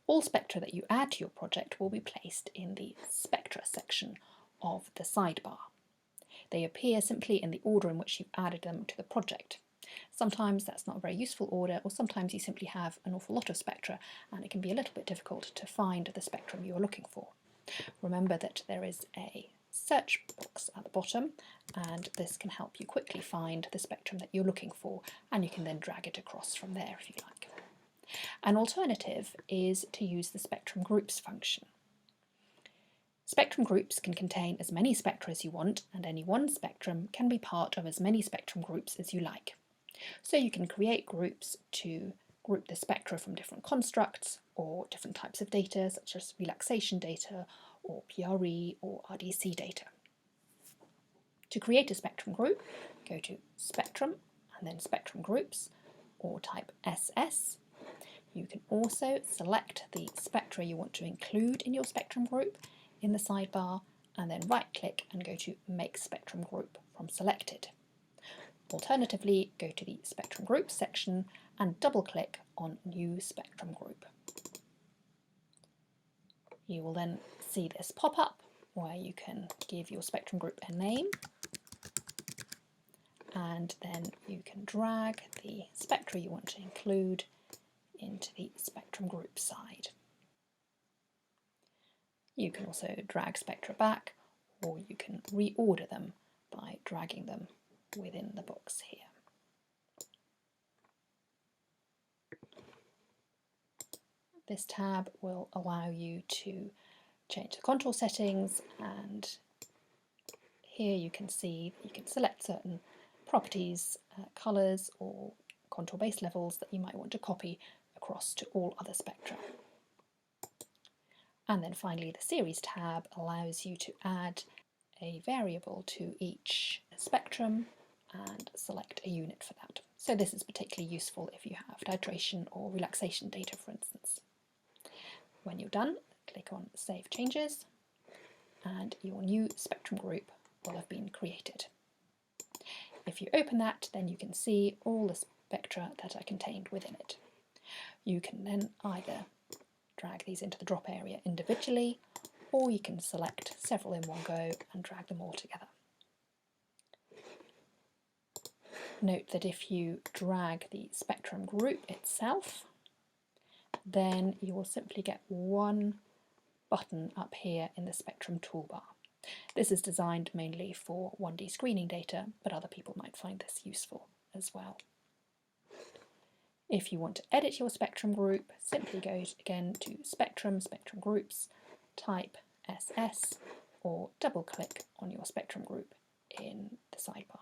All spectra that you add to your project will be placed in the Spectra section of the sidebar. They appear simply in the order in which you've added them to the project. Sometimes that's not a very useful order, or sometimes you simply have an awful lot of spectra and it can be a little bit difficult to find the spectrum you are looking for. Remember that there is a search box at the bottom, and this can help you quickly find the spectrum that you're looking for, and you can then drag it across from there if you like. An alternative is to use the spectrum groups function. Spectrum groups can contain as many spectra as you want, and any one spectrum can be part of as many spectrum groups as you like. So you can create groups to group the spectra from different constructs or different types of data, such as relaxation data or PRE or RDC data. To create a spectrum group, go to Spectrum and then Spectrum Groups, or type SS. You can also select the spectra you want to include in your spectrum group in the sidebar, and then right-click and go to Make Spectrum Group from Selected. Alternatively, go to the Spectrum Groups section and double-click on New Spectrum Group. You will then see this pop up where you can give your spectrum group a name, and then you can drag the spectra you want to include into the spectrum group side. You can also drag spectra back, or you can reorder them by dragging them within the box here. This tab will allow you to change the contour settings, and here you can see you can select certain properties, colours or contour base levels that you might want to copy across to all other spectra. And then finally the Series tab allows you to add a variable to each spectrum and select a unit for that. So this is particularly useful if you have titration or relaxation data, for instance. When you're done, click on Save Changes, and your new spectrum group will have been created. If you open that, then you can see all the spectra that are contained within it. You can then either drag these into the drop area individually, or you can select several in one go and drag them all together. Note that if you drag the spectrum group itself, then you will simply get one button up here in the spectrum toolbar. This is designed mainly for 1D screening data, but other people might find this useful as well. If you want to edit your spectrum group, simply go again to Spectrum, Spectrum Groups, type SS, or double click on your spectrum group in the sidebar.